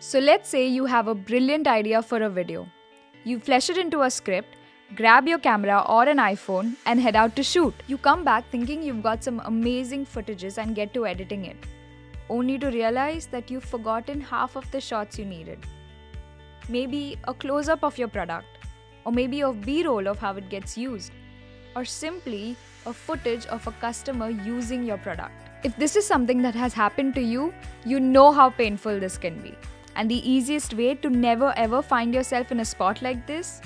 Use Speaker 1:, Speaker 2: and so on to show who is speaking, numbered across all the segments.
Speaker 1: So let's say you have a brilliant idea for a video. You flesh it into a script, grab your camera or an iPhone and head out to shoot. You come back thinking you've got some amazing footages and get to editing it, only to realize that you've forgotten half of the shots you needed. Maybe a close-up of your product, or maybe a B-roll of how it gets used, or simply a footage of a customer using your product. If this is something that has happened to you, you know how painful this can be. And the easiest way to never ever find yourself in a spot like this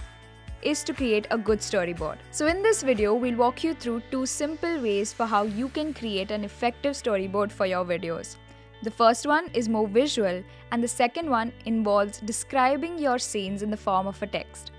Speaker 1: is to create a good storyboard. So in this video, we'll walk you through 2 simple ways for how you can create an effective storyboard for your videos. The first one is more visual, and the second one involves describing your scenes in the form of a text.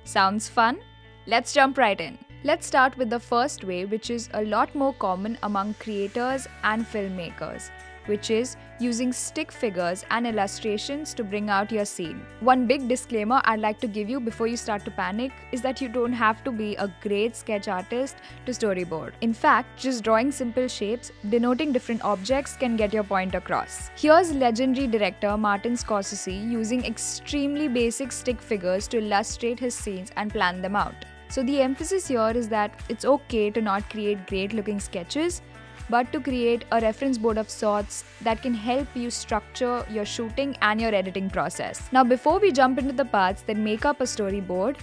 Speaker 1: Sounds fun? Let's jump right in. Let's start with the first way, which is a lot more common among creators and filmmakers, which is using stick figures and illustrations to bring out your scene. One big disclaimer I'd like to give you before you start to panic is that you don't have to be a great sketch artist to storyboard. In fact, just drawing simple shapes denoting different objects can get your point across. Here's legendary director Martin Scorsese using extremely basic stick figures to illustrate his scenes and plan them out. So the emphasis here is that it's okay to not create great looking sketches, but to create a reference board of sorts that can help you structure your shooting and your editing process. Now, before we jump into the parts that make up a storyboard,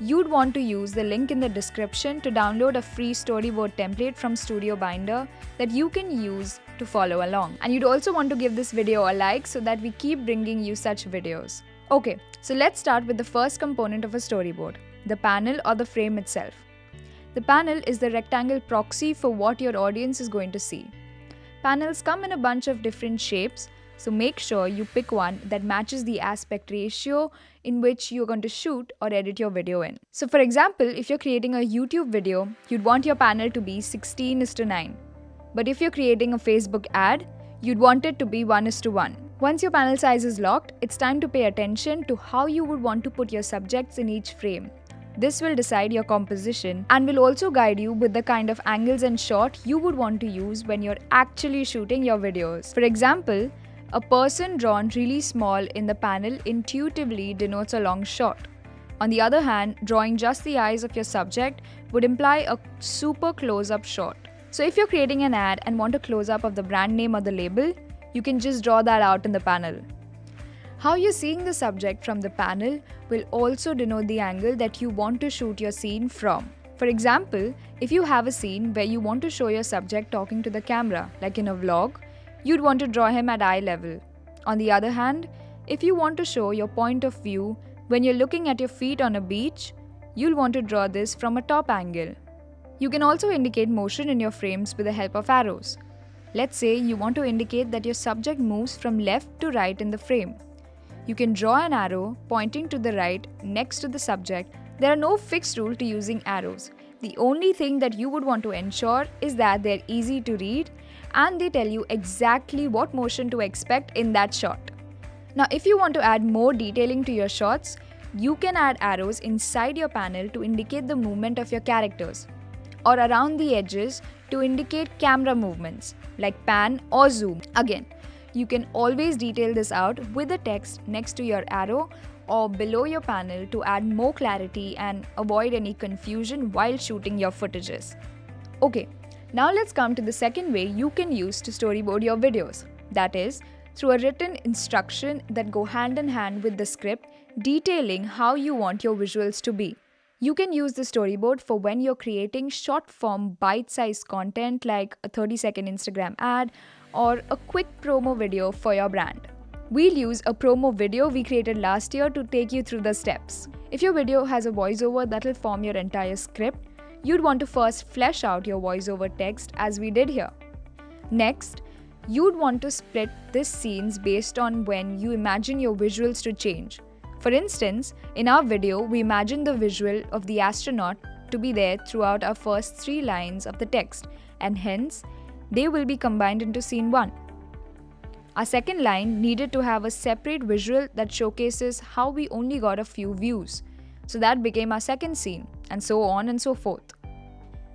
Speaker 1: you'd want to use the link in the description to download a free storyboard template from Studio Binder that you can use to follow along. And you'd also want to give this video a like so that we keep bringing you such videos. Okay, so let's start with the first component of a storyboard, the panel or the frame itself. The panel is the rectangle proxy for what your audience is going to see. Panels come in a bunch of different shapes, so make sure you pick one that matches the aspect ratio in which you're going to shoot or edit your video in. So for example, if you're creating a YouTube video, you'd want your panel to be 16:9. But if you're creating a Facebook ad, you'd want it to be 1:1. Once your panel size is locked, it's time to pay attention to how you would want to put your subjects in each frame. This will decide your composition and will also guide you with the kind of angles and shot you would want to use when you're actually shooting your videos. For example, a person drawn really small in the panel intuitively denotes a long shot. On the other hand, drawing just the eyes of your subject would imply a super close-up shot. So if you're creating an ad and want a close-up of the brand name or the label, you can just draw that out in the panel. How you're seeing the subject from the panel will also denote the angle that you want to shoot your scene from. For example, if you have a scene where you want to show your subject talking to the camera, like in a vlog, you'd want to draw him at eye level. On the other hand, if you want to show your point of view when you're looking at your feet on a beach, you'll want to draw this from a top angle. You can also indicate motion in your frames with the help of arrows. Let's say you want to indicate that your subject moves from left to right in the frame. You can draw an arrow pointing to the right next to the subject. There are no fixed rules to using arrows. The only thing that you would want to ensure is that they're easy to read and they tell you exactly what motion to expect in that shot. Now, if you want to add more detailing to your shots, you can add arrows inside your panel to indicate the movement of your characters, or around the edges to indicate camera movements, like pan or zoom. Again, you can always detail this out with the text next to your arrow or below your panel to add more clarity and avoid any confusion while shooting your footages. Okay, now let's come to the second way you can use to storyboard your videos. That is, through a written instruction that go hand in hand with the script detailing how you want your visuals to be. You can use the storyboard for when you're creating short-form bite-sized content like a 30-second Instagram ad or a quick promo video for your brand. We'll use a promo video we created last year to take you through the steps. If your video has a voiceover that'll form your entire script, you'd want to first flesh out your voiceover text as we did here. Next, you'd want to split these scenes based on when you imagine your visuals to change. For instance, in our video, we imagined the visual of the astronaut to be there throughout our first 3 lines of the text, and hence, they will be combined into scene 1. Our second line needed to have a separate visual that showcases how we only got a few views, so that became our second scene, and so on and so forth.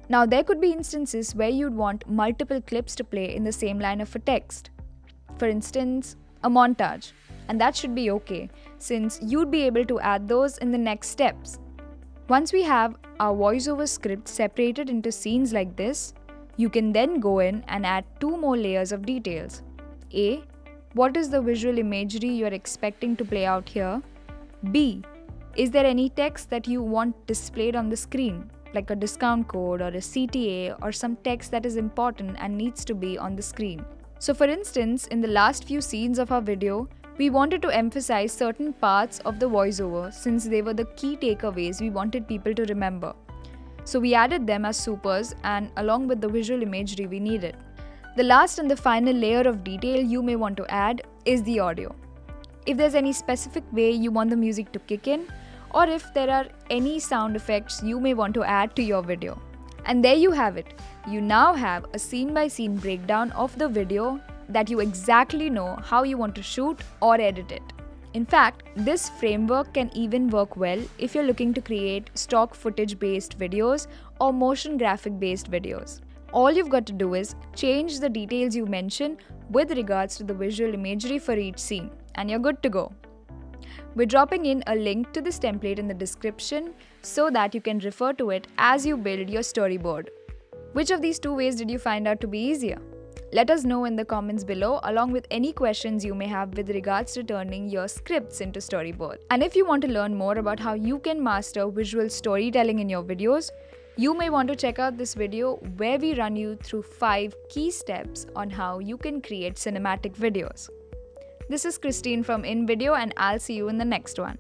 Speaker 1: Now, there could be instances where you'd want multiple clips to play in the same line of a text. For instance, a montage. and that should be okay since you'd be able to add those in the next steps. Once we have our voiceover script separated into scenes like this, you can then go in and add 2 more layers of details. A. What is the visual imagery you are expecting to play out here? B. Is there any text that you want displayed on the screen, like a discount code or a CTA or some text that is important and needs to be on the screen? So for instance, in the last few scenes of our video, we wanted to emphasize certain parts of the voiceover since they were the key takeaways we wanted people to remember. So we added them as supers and along with the visual imagery we needed. The last and the final layer of detail you may want to add is the audio. If there's any specific way you want the music to kick in, or if there are any sound effects you may want to add to your video. And there you have it. You now have a scene-by-scene breakdown of the video that you exactly know how you want to shoot or edit it. In fact, this framework can even work well if you're looking to create stock footage-based videos or motion graphic-based videos. All you've got to do is change the details you mention with regards to the visual imagery for each scene, and you're good to go. We're dropping in a link to this template in the description so that you can refer to it as you build your storyboard. Which of these 2 ways did you find out to be easier? Let us know in the comments below along with any questions you may have with regards to turning your scripts into storyboard. And if you want to learn more about how you can master visual storytelling in your videos, you may want to check out this video where we run you through 5 key steps on how you can create cinematic videos. This is Christine from InVideo and I'll see you in the next one.